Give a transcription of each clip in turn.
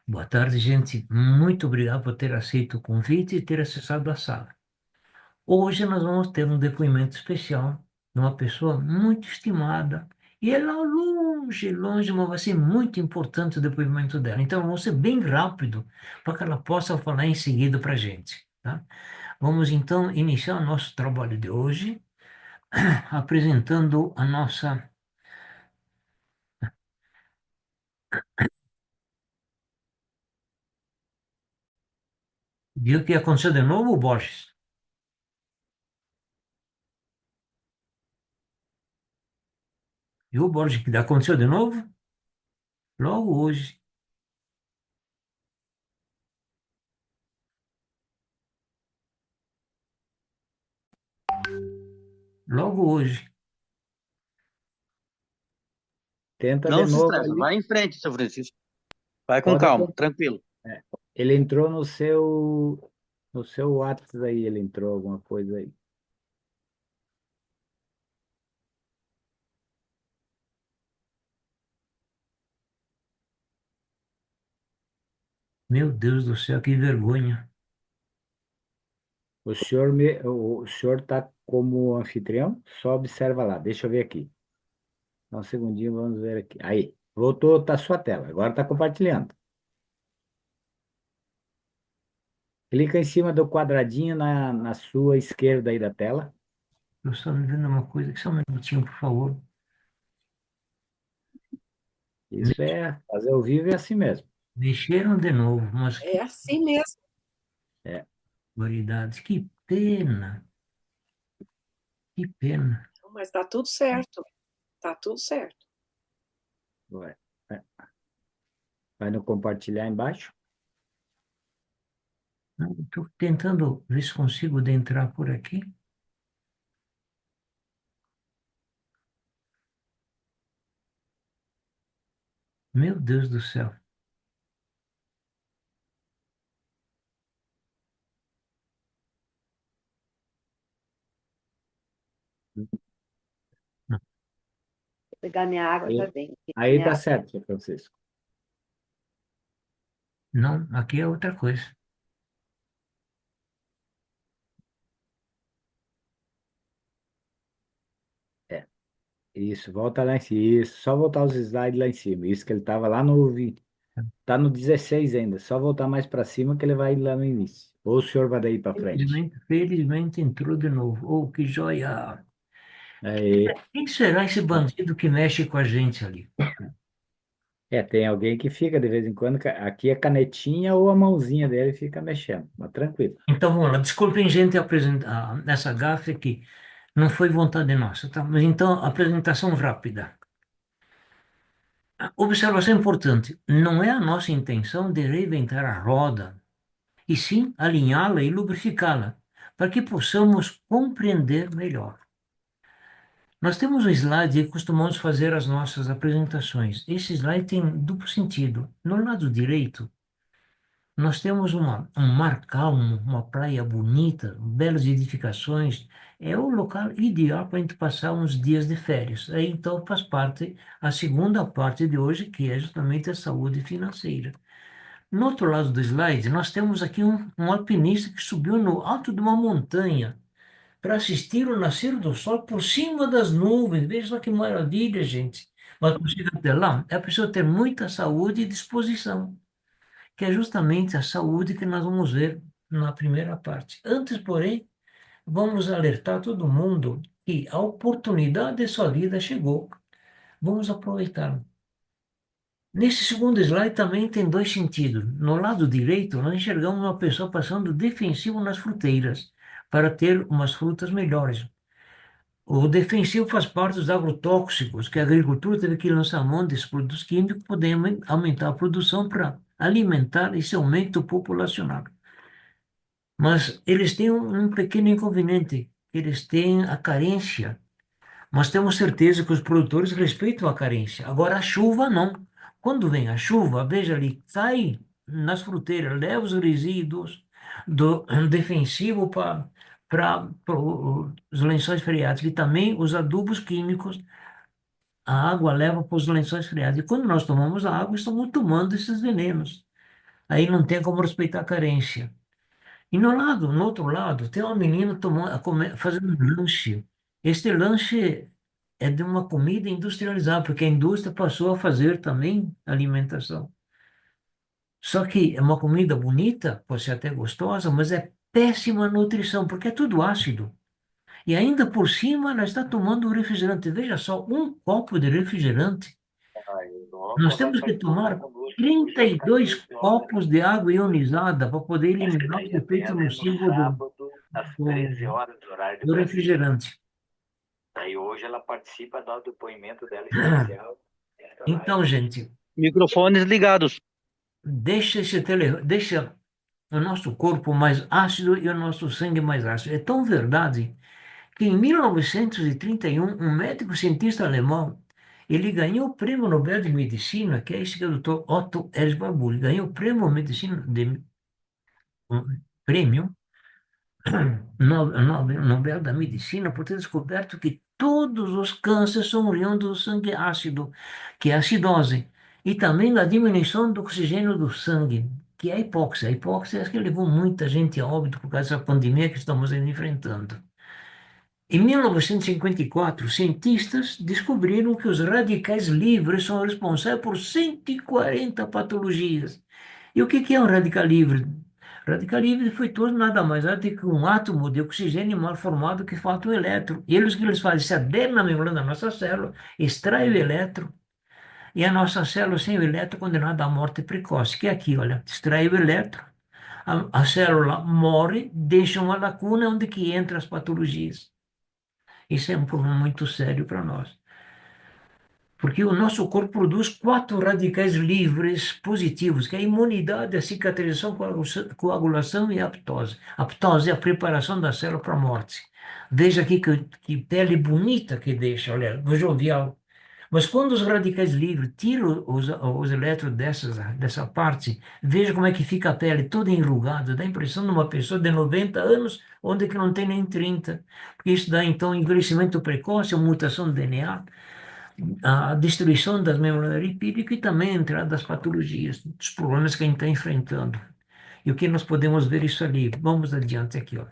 Boa tarde, gente. Muito obrigado por ter aceito o convite e ter acessado a sala. Hoje nós vamos ter um depoimento especial de uma pessoa muito estimada. E é lá longe, longe, mas vai ser muito importante o depoimento dela. Então, vamos ser bem rápido para que ela possa falar em seguida para a gente, tá? Vamos então iniciar o nosso trabalho de hoje apresentando a nossa. Viu o que aconteceu de novo, Borges? Viu, Borges, que aconteceu de novo? Logo hoje. Logo hoje. Tenta de Não se novo estressa, ali. vai em frente, seu Francisco. Vai com Pode calma, até. tranquilo. É. Ele entrou no seu WhatsApp aí, ele entrou alguma coisa aí. Meu Deus do céu, que vergonha. O senhor tá como anfitrião? Só observa lá. Deixa eu ver aqui. Só um segundinho, vamos ver aqui. Aí, voltou, tá sua tela. Agora tá compartilhando. Clica em cima do quadradinho na sua esquerda aí da tela. Eu só me vendo uma coisa, só um minutinho, por favor. Isso Me- é fazer ao vivo é assim mesmo. Mexeram de novo, mas que É assim mesmo. É, barbaridade, que pena, que pena. Mas tá tudo certo. Tá tudo certo. vai, vai no compartilhar embaixo. Estou tentando ver se consigo adentrar por aqui. Meu Deus do céu. Vou pegar minha água, já Aí, vem. aí Minha tá água. certo, seu Francisco. Não, aqui é outra coisa. É. Isso, volta lá em cima. Isso, só voltar os slides lá em cima. Isso que ele estava lá no. Tá no 16 ainda. Só voltar mais para cima que ele vai lá no início. Ou o senhor vai daí para frente. Felizmente entrou de novo. Oh, que joia! Aí, Quem será esse bandido que mexe com a gente ali? tem alguém que fica de vez em quando. Aqui a canetinha ou a mãozinha dele fica mexendo. Mas tranquilo. Então vamos lá. Desculpem, gente, apresentar essa gafe aqui. Não foi vontade nossa, tá? Mas então, apresentação rápida. Observação importante: não é a nossa intenção de reinventar a roda, e sim alinhá-la e lubrificá-la, para que possamos compreender melhor. Nós temos um slide e costumamos fazer as nossas apresentações. Esse slide tem duplo sentido. No lado direito, nós temos um mar calmo, uma praia bonita, belas edificações. É o local ideal para a gente passar uns dias de férias. Aí então faz parte a segunda parte de hoje, que é justamente a saúde financeira. No outro lado do slide, nós temos aqui um alpinista que subiu no alto de uma montanha para assistir o nascer do sol por cima das nuvens. Veja só que maravilha, gente. Mas para chegar até lá, é preciso ter muita saúde e disposição, que é justamente a saúde que nós vamos ver na primeira parte. Antes, porém, vamos alertar todo mundo que a oportunidade de sua vida chegou. Vamos aproveitá-la. Nesse segundo slide também tem dois sentidos. No lado direito, nós enxergamos uma pessoa passando defensivo nas fruteiras para ter umas frutas melhores. O defensivo faz parte dos agrotóxicos, que a agricultura teve que lançar mão desses produtos químicos para poder aumentar a produção para alimentar esse aumento populacional. Mas eles têm um pequeno inconveniente, eles têm a carência. Mas temos certeza que os produtores respeitam a carência. Agora, a chuva não. Quando vem a chuva, veja ali, cai nas fruteiras, leva os resíduos do defensivo para os lençóis freáticos e também os adubos químicos, a água leva para os lençóis freáticos. E quando nós tomamos a água, estamos tomando esses venenos. Aí não tem como respeitar a carência. E no outro lado, tem uma menina fazendo um lanche. Este lanche é de uma comida industrializada, porque a indústria passou a fazer também alimentação. Só que é uma comida bonita, pode ser até gostosa, mas é péssima nutrição, porque é tudo ácido. E ainda por cima ela está tomando refrigerante. Veja só, um copo de refrigerante. A Nós Europa vai temos que participar tomar conosco no 32 dia 14 horas. copos de água ionizada para poder Acho que eliminar daí o a efeito dela é no nocivo sábado, às do, 13 horas do horário do do Brasil. refrigerante. Daí hoje ela participa, dá o depoimento dela especial nessa live. Então, gente, Microfones ligados. deixa o nosso corpo mais ácido e o nosso sangue mais ácido. É tão verdade que em 1931, um médico cientista alemão, ele ganhou o prêmio Nobel de Medicina, que é esse que é o Dr. Otto Erzberger, ganhou o prêmio Medicina um prêmio Nobel da Medicina por ter descoberto que todos os cânceres são oriundos do sangue ácido, que é a acidose, e também da diminuição do oxigênio do sangue, que é a hipóxia. A hipóxia é que levou muita gente a óbito por causa dessa pandemia que estamos enfrentando. Em 1954, cientistas descobriram que os radicais livres são responsáveis por 140 patologias. E o que é um radical livre? Radical livre foi todo nada mais do que um átomo de oxigênio mal formado que falta um elétron. E eles o que eles fazem? Se aderem na membrana da nossa célula, extrai o elétron, e a nossa célula sem o elétron é condenada à morte precoce, que é aqui, olha, extrai o elétron, a célula morre, deixa uma lacuna onde que entra as patologias. Isso é um problema muito sério para nós. Porque o nosso corpo produz quatro radicais livres positivos, que é a imunidade, a cicatrização, coagulação e a aptose. A aptose é a preparação da célula para a morte. Veja aqui que pele bonita que deixa, olha, jovial. Mas quando os radicais livres tiram os elétrons dessa parte, veja como é que fica a pele toda enrugada, dá a impressão de uma pessoa de 90 anos, onde que não tem nem 30. Porque isso dá, então, envelhecimento precoce, mutação do DNA, a destruição das membranas lipídicas e também a entrada das patologias, dos problemas que a gente está enfrentando. E o que nós podemos ver isso ali? Vamos adiante aqui, ó.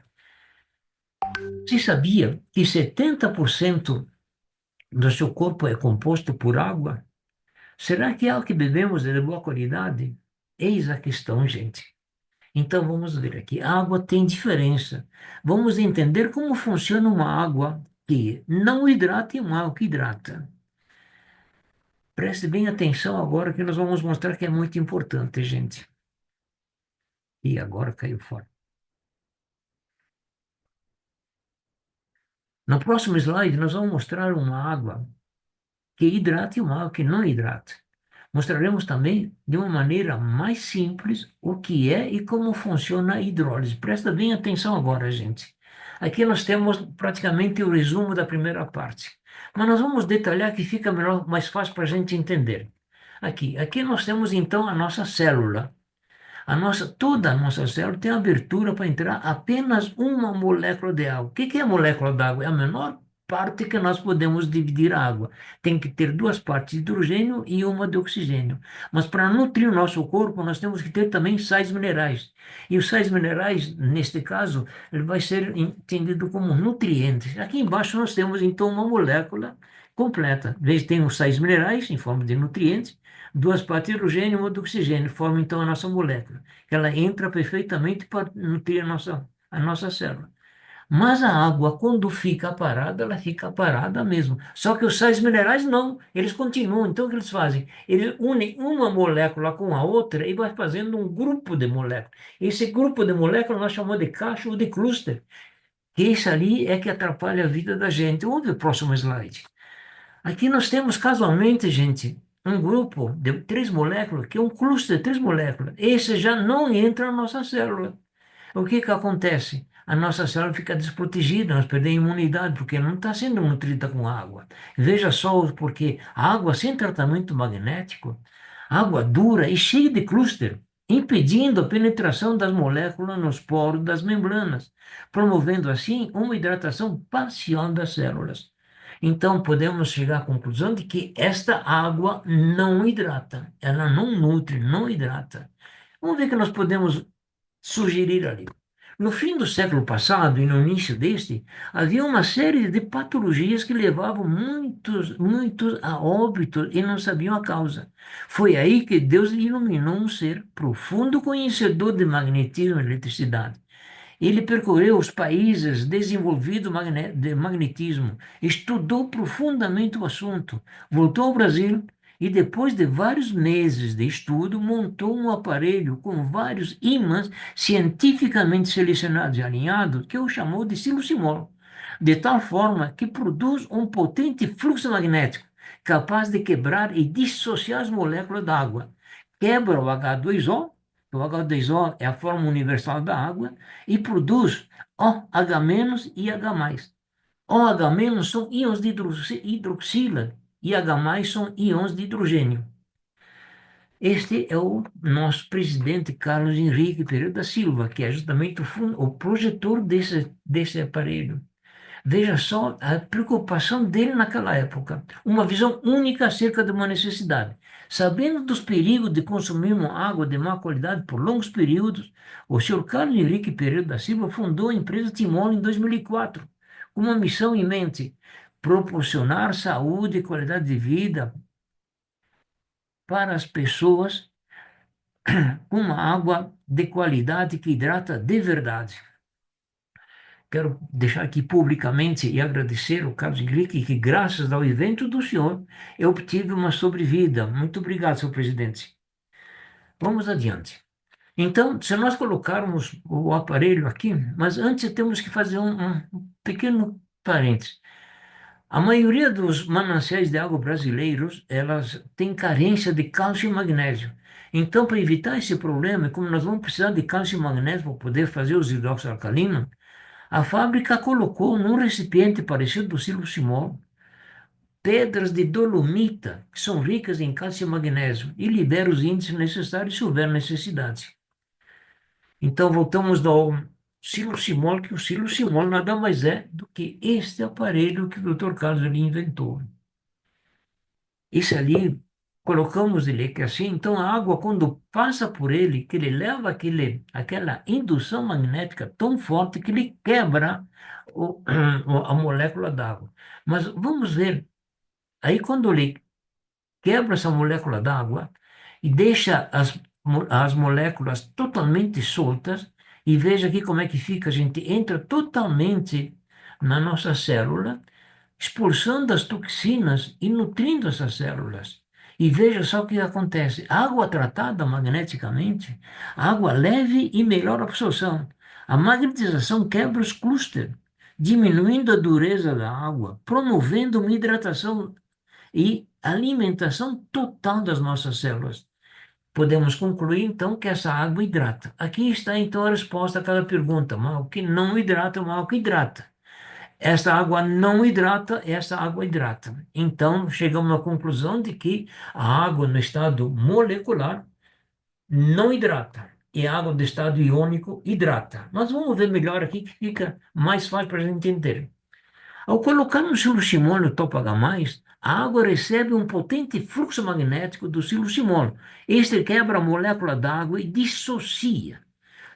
Você sabia que 70% do seu corpo é composto por água? Será que a água que bebemos é de boa qualidade? Eis a questão, gente. Então vamos ver aqui. A água tem diferença. Vamos entender como funciona uma água que não hidrata e uma água que hidrata. Preste bem atenção agora que nós vamos mostrar que é muito importante, gente. E agora caiu fora. No próximo slide, nós vamos mostrar uma água que hidrata e uma água que não hidrata. Mostraremos também, de uma maneira mais simples, o que é e como funciona a hidrólise. Presta bem atenção agora, gente. Aqui nós temos praticamente o resumo da primeira parte. Mas nós vamos detalhar que fica melhor, mais fácil para a gente entender. Aqui nós temos então a nossa célula. Toda a nossa célula tem abertura para entrar apenas uma molécula de água. O que é a molécula d'água? É a menor parte que nós podemos dividir a água. Tem que ter duas partes de hidrogênio e uma de oxigênio. Mas para nutrir o nosso corpo, nós temos que ter também sais minerais. E os sais minerais, neste caso, ele vai ser entendido como nutrientes. Aqui embaixo nós temos então uma molécula completa. Veja, tem os sais minerais em forma de nutrientes, duas partes de hidrogênio e uma de oxigênio, formam então a nossa molécula. Ela entra perfeitamente para nutrir a nossa célula. Mas a água, quando fica parada, ela fica parada mesmo. Só que os sais minerais não, eles continuam. Então, o que eles fazem? Eles unem uma molécula com a outra e vai fazendo um grupo de moléculas. Esse grupo de moléculas nós chamamos de caixa ou de cluster, que isso ali é que atrapalha a vida da gente. Vamos ver o próximo slide. Aqui nós temos casualmente, gente, um grupo de três moléculas, que é um cluster de três moléculas. Esse já não entra na nossa célula. O que que acontece? A nossa célula fica desprotegida, nós perdemos a imunidade, porque não está sendo nutrida com água. Veja só, porque a água sem tratamento magnético, água dura e cheia de clúster, impedindo a penetração das moléculas nos poros das membranas, promovendo assim uma hidratação parcial das células. Então, podemos chegar à conclusão de que esta água não hidrata, ela não nutre, não hidrata. Vamos ver o que nós podemos sugerir ali. No fim do século passado e no início deste, havia uma série de patologias que levavam muitos a óbito e não sabiam a causa. Foi aí que Deus iluminou um ser profundo conhecedor de magnetismo e eletricidade. Ele percorreu os países desenvolvidos de magnetismo, estudou profundamente o assunto, voltou ao Brasil e, depois de vários meses de estudo, montou um aparelho com vários ímãs cientificamente selecionados e alinhados, que o chamou de silocimol, de tal forma que produz um potente fluxo magnético capaz de quebrar e dissociar as moléculas da água. Quebra o H2O, o H2O é a forma universal da água, e produz OH- e H+. OH- são íons de hidroxila e H+ são íons de hidrogênio. Este é o nosso presidente Carlos Henrique Pereira da Silva, que é justamente o projetor desse aparelho. Veja só a preocupação dele naquela época, uma visão única acerca de uma necessidade. Sabendo dos perigos de consumirmos água de má qualidade por longos períodos, o senhor Carlos Henrique Pereira da Silva fundou a empresa Timol em 2004, com uma missão em mente: proporcionar saúde e qualidade de vida para as pessoas com uma água de qualidade que hidrata de verdade. Quero deixar aqui publicamente e agradecer ao Carlos Henrique que, graças ao evento do senhor, eu obtive uma sobrevida. Muito obrigado, senhor presidente. Vamos adiante. Então, se nós colocarmos o aparelho aqui, mas antes temos que fazer um pequeno parênteses. A maioria dos mananciais de água brasileiros, elas têm carência de cálcio e magnésio. Então, para evitar esse problema, como nós vamos precisar de cálcio e magnésio para poder fazer os hidróxidos alcalinos, a fábrica colocou num recipiente parecido do silocimol pedras de dolomita, que são ricas em cálcio e magnésio, e libera os índices necessários se houver necessidade. Então, voltamos ao silocimol, que o silocimol nada mais é do que este aparelho que o Dr. Carlos ali inventou. Esse ali, colocamos ele que assim, então a água, quando passa por ele, que ele leva aquela indução magnética tão forte que ele quebra a molécula d'água. Mas vamos ver, aí quando ele quebra essa molécula d'água e deixa as moléculas totalmente soltas, e veja aqui como é que fica, a gente entra totalmente na nossa célula, expulsando as toxinas e nutrindo essas células. E veja só o que acontece. Água tratada magneticamente, água leve e melhor absorção. A magnetização quebra os clústeres, diminuindo a dureza da água, promovendo uma hidratação e alimentação total das nossas células. Podemos concluir, então, que essa água hidrata. Aqui está, então, a resposta àquela pergunta: mas o que não hidrata, mal que hidrata? Essa água não hidrata, essa água hidrata. Então, chegamos à conclusão de que a água no estado molecular não hidrata e a água do estado iônico hidrata. Mas vamos ver melhor aqui que fica mais fácil para a gente entender. Ao colocar no silocimol o topo H+, a água recebe um potente fluxo magnético do silocimol. Este quebra a molécula d'água e dissocia,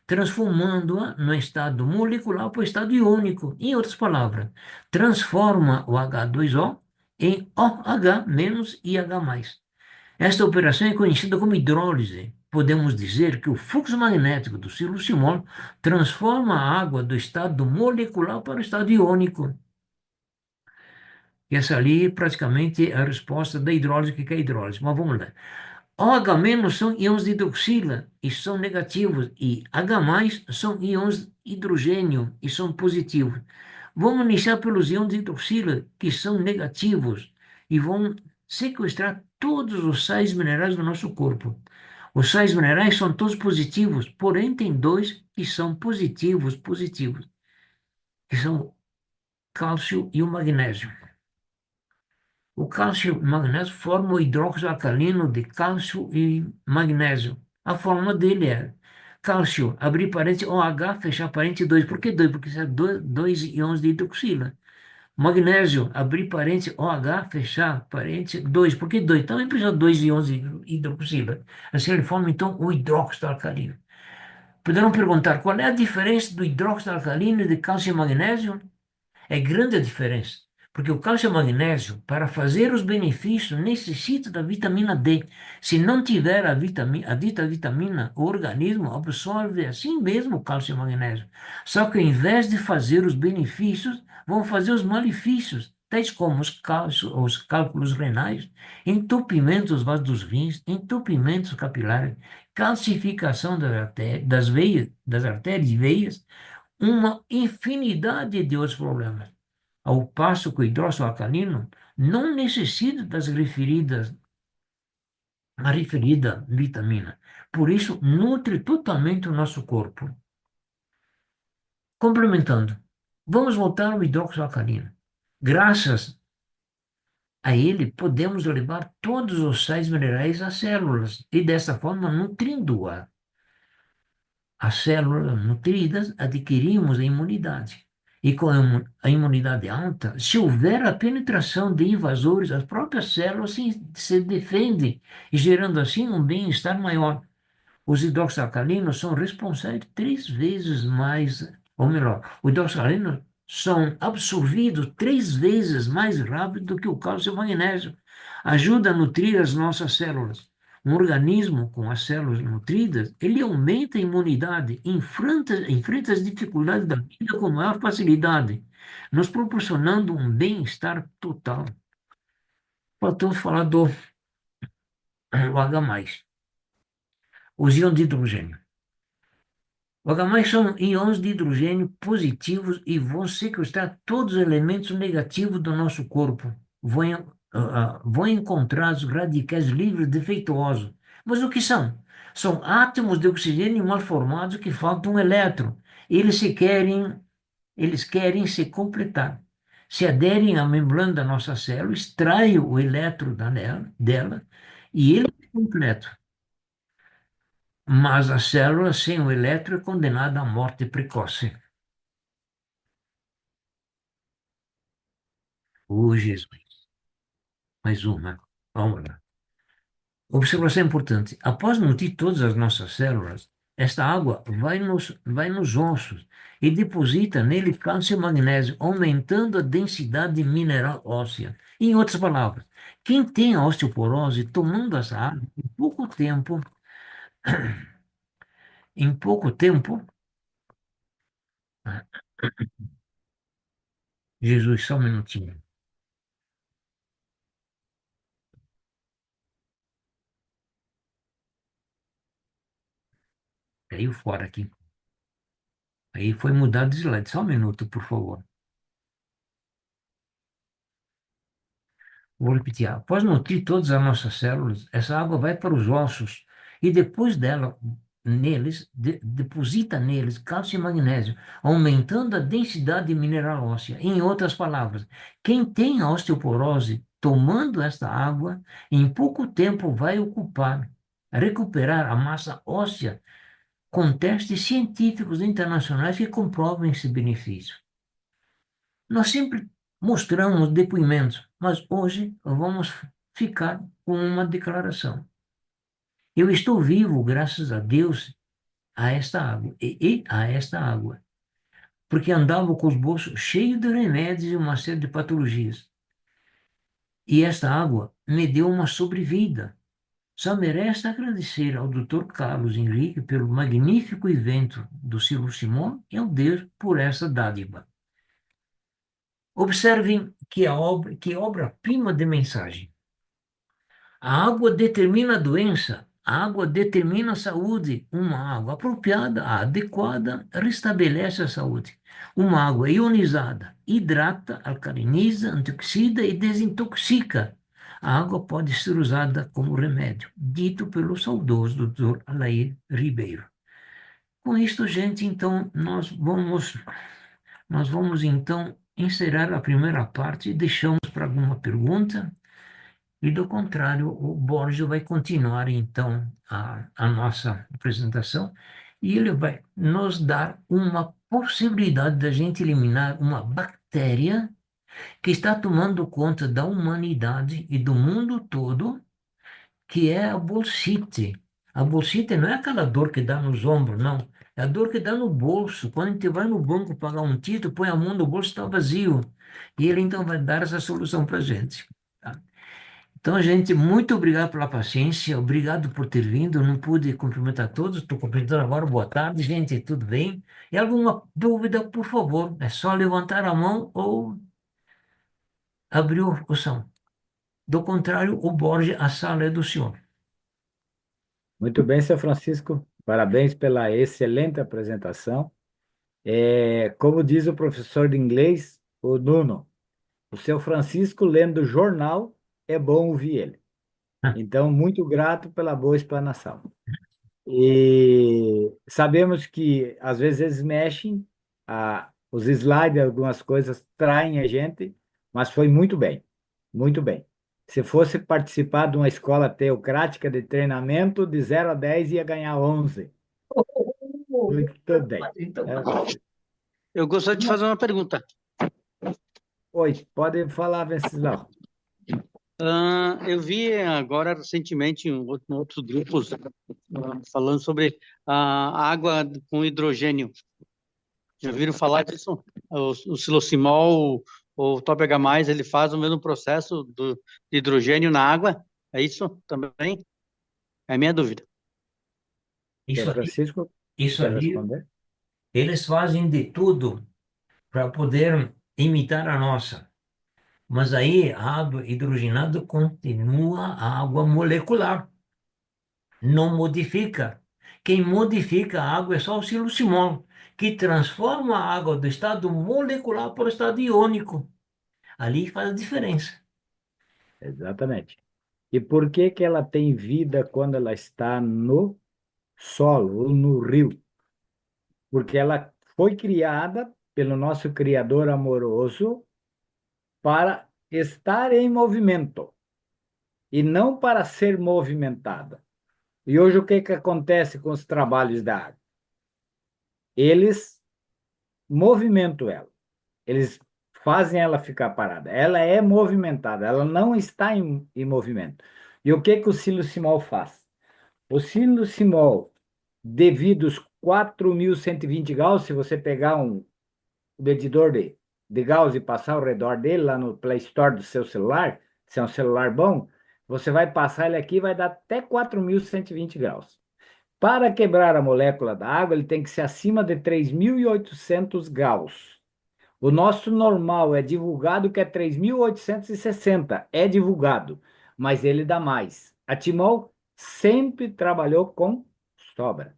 transformando-a no estado molecular para o estado iônico. Em outras palavras, transforma o H2O em OH- e H+. Esta operação é conhecida como hidrólise. Podemos dizer que o fluxo magnético do silocimol transforma a água do estado molecular para o estado iônico. E essa ali praticamente é a resposta da hidrólise, que é a hidrólise. Mas vamos lá. OH- são íons de hidroxila e são negativos, e H+ são íons de hidrogênio e são positivos. Vamos iniciar pelos íons de hidroxila, que são negativos, e vão sequestrar todos os sais minerais do nosso corpo. Os sais minerais são todos positivos, porém tem dois que são positivos, que são o cálcio e o magnésio. O cálcio e o magnésio formam o hidróxido alcalino de cálcio e magnésio. A fórmula dele é cálcio, abrir parênteses, OH, fechar parênteses, 2. Por que 2? Porque são dois íons de hidroxila. Magnésio, abrir parênteses, OH, fechar parênteses, 2. Por que 2? Também precisa de 2 íons de hidroxila. Assim ele forma, então, o hidróxido alcalino. Poderão perguntar qual é a diferença do hidróxido alcalino e de cálcio e magnésio? É grande a diferença, porque o cálcio e o magnésio, para fazer os benefícios, necessita da vitamina D. Se não tiver a dita vitamina, o organismo absorve assim mesmo o cálcio e o magnésio. Só que ao invés de fazer os benefícios, vão fazer os malefícios, tais como os cálculos renais, entupimento dos vasos dos rins, entupimentos capilares, calcificação das veias, das artérias e veias, uma infinidade de outros problemas, ao passo que o hidróxido alcalino não necessita a referida vitamina. Por isso, nutre totalmente o nosso corpo. Complementando, vamos voltar ao hidróxido alcalino. Graças a ele, podemos levar todos os sais minerais às células e, dessa forma, nutrindo-a. As células nutridas adquirimos a imunidade. E com a imunidade alta, se houver a penetração de invasores, as próprias células se defendem, e gerando assim um bem-estar maior. Os hidróxidos alcalinos são responsáveis 3 vezes mais, ou melhor, os hidróxidos alcalinos são absorvidos 3 vezes mais rápido do que o cálcio e o magnésio. Ajuda a nutrir as nossas células. Um organismo com as células nutridas, ele aumenta a imunidade, enfrenta as dificuldades da vida com maior facilidade, nos proporcionando um bem-estar total. Faltou falar do H+, os íons de hidrogênio. O H+ são íons de hidrogênio positivos e vão sequestrar todos os elementos negativos do nosso corpo. Vão encontrar os radicais livres defeituosos. Mas o que são? São átomos de oxigênio mal formados que faltam um elétron. Eles querem se completar. Se aderem à membrana da nossa célula, extraem o elétron dela e ele é completo. Mas a célula sem o elétron é condenada à morte precoce. Oh, Jesus. Mais uma. Vamos lá. Observação importante. Após nutrir todas as nossas células, esta água vai nos ossos e deposita nele cálcio e magnésio, aumentando a densidade mineral óssea. Em outras palavras, quem tem a osteoporose, tomando essa água, em pouco tempo, Jesus, só um minutinho. Caiu fora aqui. Aí foi mudado de slide. Só um minuto, por favor. Vou repetir. Após nutrir todas as nossas células, essa água vai para os ossos e depois dela, deposita neles cálcio e magnésio, aumentando a densidade mineral óssea. Em outras palavras, quem tem a osteoporose, tomando esta água, em pouco tempo vai recuperar a massa óssea com testes científicos internacionais que comprovam esse benefício. Nós sempre mostramos depoimentos, mas hoje vamos ficar com uma declaração. Eu estou vivo graças a Deus a esta água e a esta água, porque andava com os bolsos cheios de remédios e uma série de patologias. E esta água me deu uma sobrevida. Só merece agradecer ao Dr. Carlos Henrique pelo magnífico evento do Silvio Simon e ao Deus por essa dádiva. Observem que obra-prima de mensagem. A água determina a doença, a água determina a saúde. Uma água apropriada, adequada, restabelece a saúde. Uma água ionizada hidrata, alcaliniza, antioxida e desintoxica. A água pode ser usada como remédio, dito pelo saudoso Dr. Alair Ribeiro. Com isto, gente, então, nós vamos então encerrar a primeira parte e deixamos para alguma pergunta, e do contrário, o Borges vai continuar então a nossa apresentação e ele vai nos dar uma possibilidade da gente eliminar uma bactéria que está tomando conta da humanidade e do mundo todo, que é a bullshit. A bullshit não é aquela dor que dá nos ombros, não. É a dor que dá no bolso. Quando a gente vai no banco pagar um título, põe a mão no bolso, está vazio. E ele então vai dar essa solução para a gente. Tá? Então, gente, muito obrigado pela paciência, obrigado por ter vindo. Eu não pude cumprimentar todos, estou cumprimentando agora. Boa tarde, gente, tudo bem? E alguma dúvida, por favor, é só levantar a mão ou abrir o som. Do contrário, o Borges, a sala é do senhor. Muito bem, seu Francisco. Parabéns pela excelente apresentação. Como diz o professor de inglês, o Nuno, o seu Francisco lendo jornal, é bom ouvir ele. Então, muito grato pela boa explanação. E sabemos que às vezes eles mexem, os slides, algumas coisas traem a gente, mas foi muito bem, muito bem. Se fosse participar de uma escola teocrática de treinamento, de 0 a 10 ia ganhar 11. Muito bem. Então, É, Eu gostaria de fazer uma pergunta. Oi, pode falar, Venceslau. Eu vi agora recentemente em outros grupos falando sobre a água com hidrogênio. Já ouviram falar disso? O silocimol, o top H+, ele faz o mesmo processo de hidrogênio na água? É isso também? É a minha dúvida. Seu isso aí, Francisco, isso quer aí, responder? eles fazem de tudo para poder imitar a nossa. Mas aí a água hidrogenada continua a água molecular, não modifica. Quem modifica a água é só o silocimol, que transforma a água do estado molecular para o estado iônico. Ali faz a diferença. Exatamente. E por que que ela tem vida quando ela está no solo ou no rio? Porque ela foi criada pelo nosso Criador amoroso para estar em movimento e não para ser movimentada. E hoje o que que acontece com os trabalhos da água? Eles movimentam ela, eles fazem ela ficar parada. Ela é movimentada, ela não está em movimento. E o que que o silocimol faz? O silocimol, devido aos 4.120 Gauss, se você pegar um medidor de Gauss e passar ao redor dele lá no Play Store do seu celular, se é um celular bom, você vai passar ele aqui e vai dar até 4.120 graus. Para quebrar a molécula da água, ele tem que ser acima de 3.800 Gauss. O nosso normal é divulgado que é 3.860, é divulgado, mas ele dá mais. A Timol sempre trabalhou com sobra.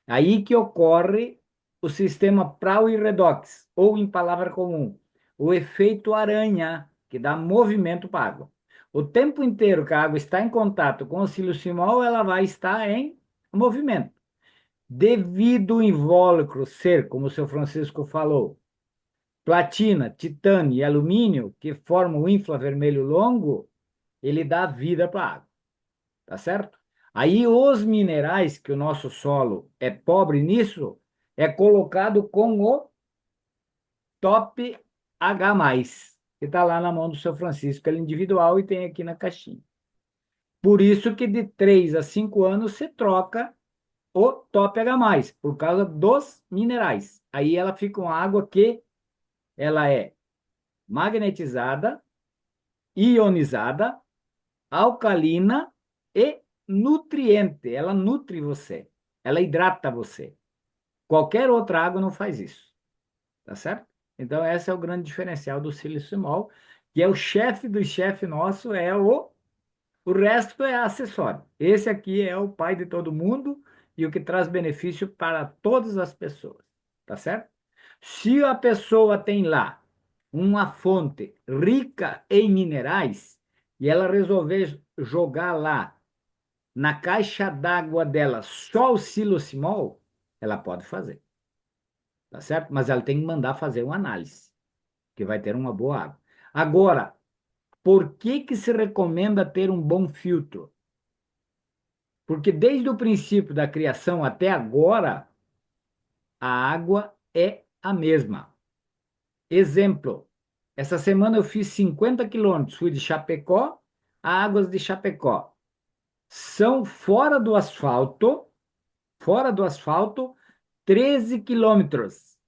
Aí que ocorre o sistema Prau e Redox, ou em palavra comum, o efeito aranha, que dá movimento para a água. O tempo inteiro que a água está em contato com o silocimol, ela vai estar em movimento. Devido ao invólucro ser, como o seu Francisco falou, platina, titânio e alumínio, que formam o infravermelho longo, ele dá vida para a água, tá certo? Aí os minerais, que o nosso solo é pobre nisso, é colocado com o top H+, que está lá na mão do seu Francisco, ele é individual e tem aqui na caixinha. Por isso que de 3 a 5 anos se troca o top H+, por causa dos minerais. Aí ela fica uma água que ela é magnetizada, ionizada, alcalina e nutriente. Ela nutre você, ela hidrata você. Qualquer outra água não faz isso, tá certo? Então, esse é o grande diferencial do siliciumol, que é o chefe do chefe nosso, o resto é acessório. Esse aqui é o pai de todo mundo e o que traz benefício para todas as pessoas, tá certo? Se a pessoa tem lá uma fonte rica em minerais e ela resolver jogar lá na caixa d'água dela só o silocimol, ela pode fazer, tá certo? Mas ela tem que mandar fazer uma análise, que vai ter uma boa água. Agora, por que que se recomenda ter um bom filtro? Porque desde o princípio da criação até agora, a água é a mesma. Exemplo, Essa semana eu fiz 50 quilômetros, fui de Chapecó a Águas de Chapecó. São fora do asfalto, 13 quilômetros.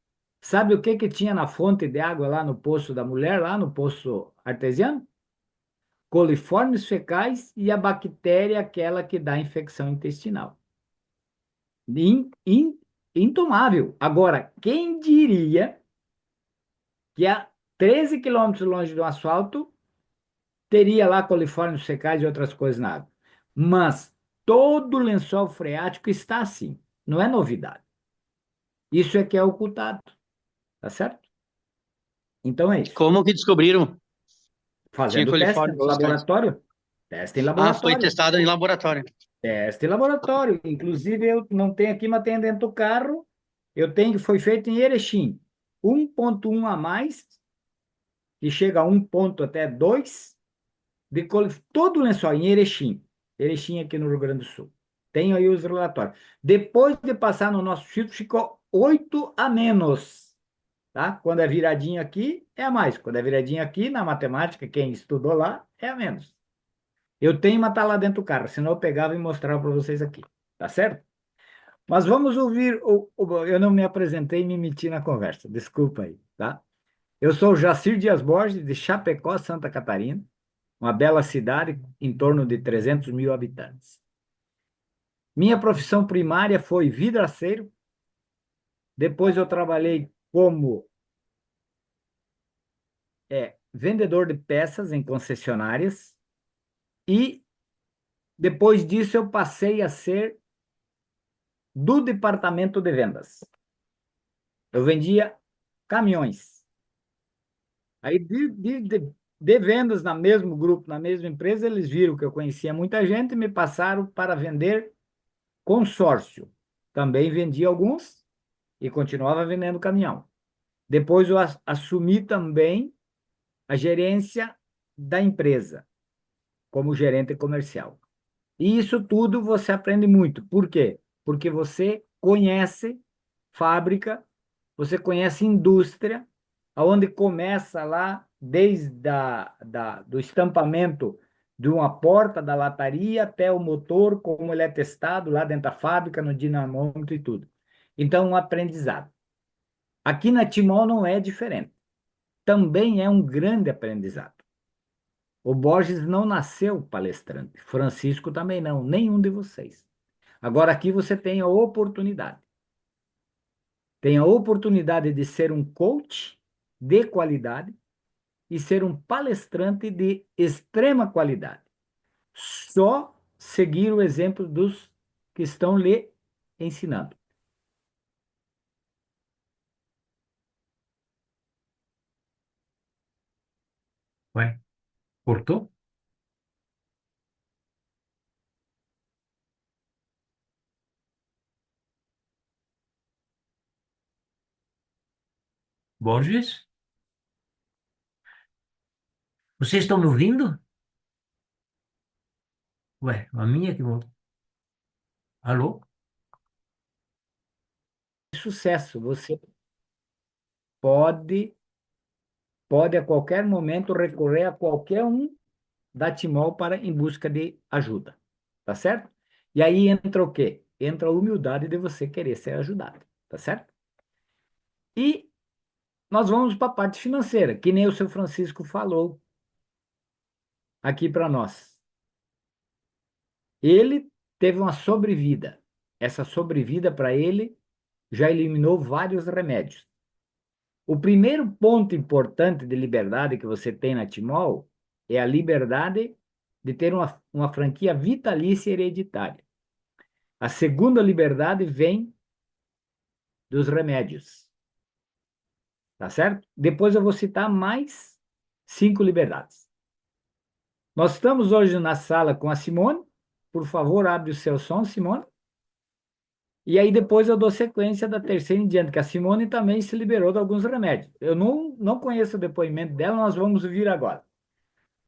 Sabe o que que tinha na fonte de água lá no poço da mulher, lá no poço artesiano? Coliformes fecais e a bactéria aquela que dá infecção intestinal. In- in- Intomável. Agora, quem diria que a 13 quilômetros longe do asfalto teria lá coliformes fecais e outras coisas na água? Mas todo lençol freático está assim. Não é novidade. Isso é que é ocultado, tá certo? Então é isso. Como que descobriram? Tinha Fazendo teste no coliformes fiscais. laboratório. Teste em Ah, foi laboratório. testado em laboratório. Teste em laboratório. Inclusive, eu não tenho aqui, mas tenho dentro do carro. Eu tenho que foi feito em Erechim. 1,1 a mais, que chega a 1 ponto até 2, todo o lençol em Erechim. Erechim aqui no Rio Grande do Sul. Tenho aí os relatórios. Depois de passar no nosso filtro, ficou 8 a menos. Tá? Quando é viradinho aqui, é a mais. Quando é viradinho aqui, na matemática, quem estudou lá, é a menos. Eu tenho, mas tá lá dentro do carro, senão eu pegava e mostrava para vocês aqui. Tá certo? Mas vamos ouvir. Eu não me apresentei e me meti na conversa. Desculpa aí, tá? Eu sou o Jacir Dias Borges, de Chapecó, Santa Catarina, uma bela cidade em torno de 300 mil habitantes. Minha profissão primária foi vidraceiro. Depois eu trabalhei como vendedor de peças em concessionárias. E depois disso eu passei a ser do departamento de vendas. Eu vendia caminhões. Aí de vendas na mesmo grupo, na mesma empresa, eles viram que eu conhecia muita gente e me passaram para vender consórcio. Também vendi alguns e continuava vendendo caminhão. Depois eu assumi também a gerência da empresa, como gerente comercial. E isso tudo você aprende muito. Por quê? Porque você conhece fábrica, você conhece indústria, aonde começa lá desde do estampamento de uma porta da lataria até o motor, como ele é testado lá dentro da fábrica, no dinamômetro e tudo. Então, um aprendizado. Aqui na Timol não é diferente. Também é um grande aprendizado. O Borges não nasceu palestrante, Francisco também não, nenhum de vocês. Agora aqui você tem a oportunidade. Tem a oportunidade de ser um coach de qualidade e ser um palestrante de extrema qualidade. Só seguir o exemplo dos que estão lhe ensinando. Ué, cortou? Borges? Vocês estão me ouvindo? Ué, a minha que... Alô? Sucesso, você pode, pode a qualquer momento recorrer a qualquer um da Timol para em busca de ajuda, tá certo? E aí entra o quê? Entra a humildade de você querer ser ajudado, tá certo? E nós vamos para a parte financeira, que nem o seu Francisco falou aqui para nós. Ele teve uma sobrevida. Essa sobrevida para ele já eliminou vários remédios. O primeiro ponto importante de liberdade que você tem na Timol é a liberdade de ter uma franquia vitalícia hereditária. A segunda liberdade vem dos remédios, tá certo? Depois eu vou citar mais 5 liberdades. Nós estamos hoje na sala com a Simone. Por favor, abre o seu som, Simone. E aí depois eu dou sequência da terceira em diante, que a Simone também se liberou de alguns remédios. Eu não conheço o depoimento dela, nós vamos ouvir agora.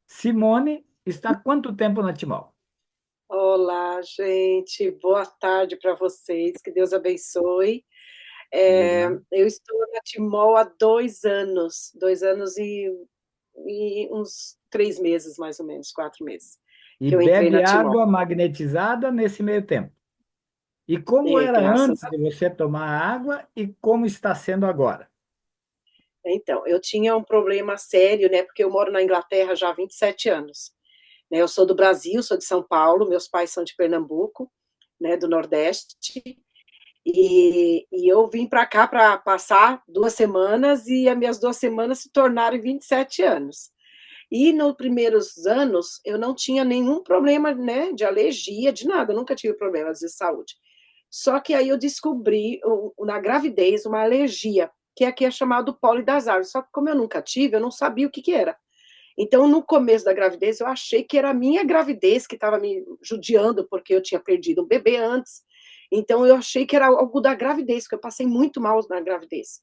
Simone está há quanto tempo na Timol? Olá, gente. Boa tarde para vocês. Que Deus abençoe. Obrigado. Eu estou na Timol há 2 anos, 2 anos e e uns 3 meses, mais ou menos, 4 meses, E que eu entrei bebe na Timol. água magnetizada nesse meio tempo. E como era Graças antes de você tomar água e como está sendo agora? Então, eu tinha um problema sério, né, porque eu moro na Inglaterra já há 27 anos. Né, eu sou do Brasil, sou de São Paulo, meus pais são de Pernambuco, né, do Nordeste, e eu vim para cá para passar 2 semanas e as minhas 2 semanas se tornaram 27 anos. E nos primeiros anos eu não tinha nenhum problema, né, de alergia, de nada, nunca tive problemas de saúde. Só que aí eu descobri na gravidez uma alergia, que aqui é chamado pólen das árvores. Só que como eu nunca tive, eu não sabia o que que era. Então, no começo da gravidez, eu achei que era a minha gravidez que estava me judiando, porque eu tinha perdido um bebê antes. Então, eu achei que era algo da gravidez, porque eu passei muito mal na gravidez.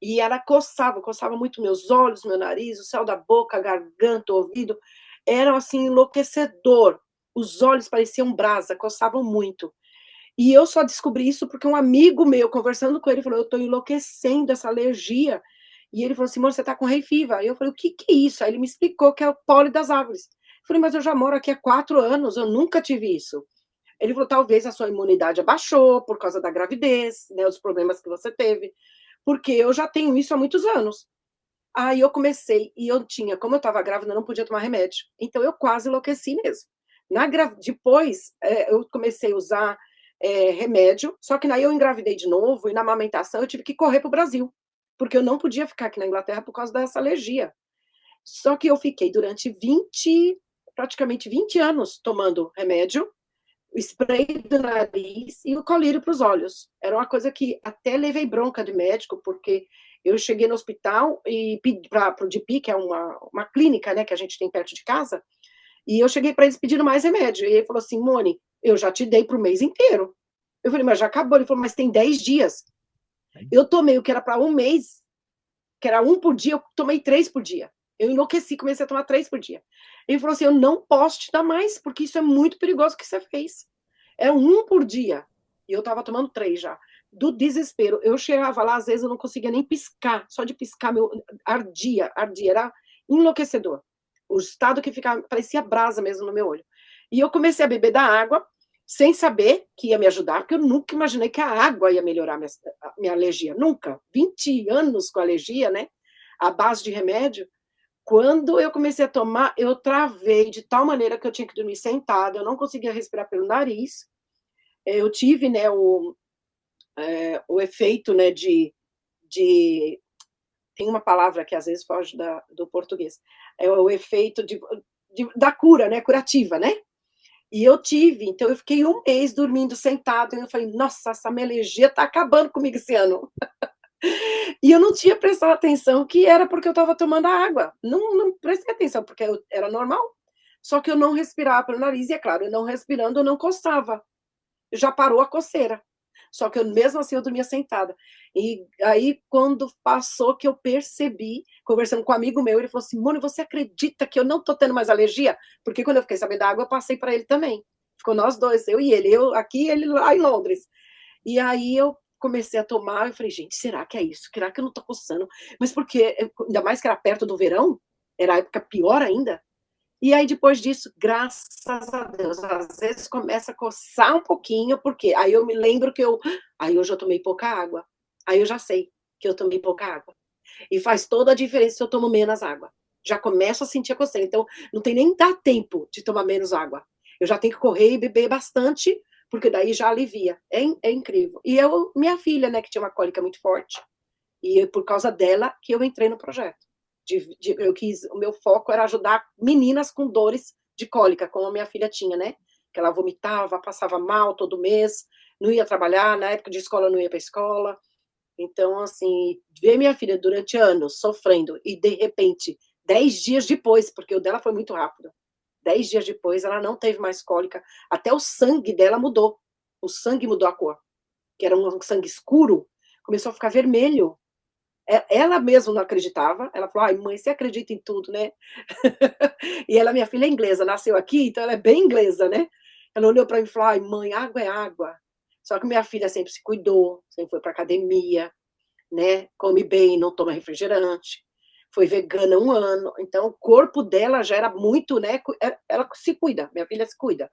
E ela coçava muito meus olhos, meu nariz, o céu da boca, a garganta, o ouvido. Era assim, enlouquecedor. Os olhos pareciam brasa, coçavam muito. E eu só descobri isso porque um amigo meu, conversando com ele, falou: eu estou enlouquecendo, essa alergia. E ele falou assim: amor, você está com rei fever. Aí eu falei: o que que é isso? Aí ele me explicou que é o pólen das árvores. Eu falei: mas eu já moro aqui há 4 anos, eu nunca tive isso. Ele falou: talvez a sua imunidade abaixou por causa da gravidez, né, os problemas que você teve, porque eu já tenho isso há muitos anos. Aí eu comecei, e eu tinha, como eu estava grávida, eu não podia tomar remédio. Então eu quase enlouqueci mesmo. Depois, eu comecei a usar remédio, só que daí eu engravidei de novo, e na amamentação eu tive que correr para o Brasil, porque eu não podia ficar aqui na Inglaterra por causa dessa alergia. Só que eu fiquei durante praticamente 20 anos tomando remédio, o spray do nariz e o colírio para os olhos. Era uma coisa que até levei bronca de médico, porque eu cheguei no hospital e pedi para o GP, que é uma clínica, né, que a gente tem perto de casa, e eu cheguei para eles pedindo mais remédio. E ele falou assim: Moni, eu já te dei para o mês inteiro. Eu falei: mas já acabou. Ele falou: mas tem 10 dias. Eu tomei o que era para um mês, que era 1 por dia, eu tomei 3 por dia. Eu enlouqueci, comecei a tomar 3 por dia. Ele falou assim: eu não posso te dar mais, porque isso é muito perigoso o que você fez. É 1 por dia. E eu estava tomando 3 já. Do desespero. Eu chegava lá, às vezes eu não conseguia nem piscar. Só de piscar, meu ardia. Era enlouquecedor. O estado que ficava, parecia brasa mesmo no meu olho. E eu comecei a beber da água, sem saber que ia me ajudar, porque eu nunca imaginei que a água ia melhorar a minha alergia. Nunca. 20 anos com alergia, né? À base de remédio. Quando eu comecei a tomar, eu travei de tal maneira que eu tinha que dormir sentada, eu não conseguia respirar pelo nariz. Eu tive, né, o efeito, né, tem uma palavra que às vezes foge do português, é o efeito da cura, né, curativa, né? E eu tive, então eu fiquei um mês dormindo sentada, e eu falei: nossa, essa minha alergia tá acabando comigo esse ano. E eu não tinha prestado atenção que era porque eu estava tomando a água. Não prestei atenção, porque era normal. Só que eu não respirava pelo nariz, e é claro, eu não respirando, eu não coçava. Já parou a coceira. Só que eu, mesmo assim, eu dormia sentada. E aí, quando passou, que eu percebi, conversando com um amigo meu, ele falou assim: Mônica, você acredita que eu não tô tendo mais alergia? Porque quando eu fiquei sabendo da água, eu passei para ele também. Ficou nós dois, eu e ele. Eu aqui, ele lá em Londres. E aí eu comecei a tomar, eu falei: gente, será que é isso? Será que eu não tô coçando? Mas porque, ainda mais que era perto do verão, era a época pior ainda. E aí, depois disso, graças a Deus, às vezes começa a coçar um pouquinho, porque aí eu me lembro que aí hoje eu tomei pouca água. Aí eu já sei que eu tomei pouca água. E faz toda a diferença se eu tomo menos água. Já começo a sentir a coceira. Então, não tem nem dar tempo de tomar menos água. Eu já tenho que correr e beber bastante, porque daí já alivia. É incrível. E minha filha, né, que tinha uma cólica muito forte, e por causa dela que eu entrei no projeto. O meu foco era ajudar meninas com dores de cólica, como a minha filha tinha, né? Que ela vomitava, passava mal todo mês, não ia trabalhar, na época de escola não ia para a escola. Então, assim, ver minha filha durante anos sofrendo e, de repente, 10 dias depois, porque o dela foi muito rápido, 10 dias depois ela não teve mais cólica, até o sangue dela mudou. O sangue mudou a cor, que era um sangue escuro, começou a ficar vermelho. Ela mesma não acreditava. Ela falou: ai, mãe, você acredita em tudo, né? E ela, minha filha, é inglesa, nasceu aqui, então ela é bem inglesa, né? Ela olhou para mim e falou: ai, mãe, água é água. Só que minha filha sempre se cuidou, sempre foi para academia, né? Come bem, não toma refrigerante. foi vegana 1 ano, então o corpo dela já era muito, né? Ela se cuida, minha filha se cuida.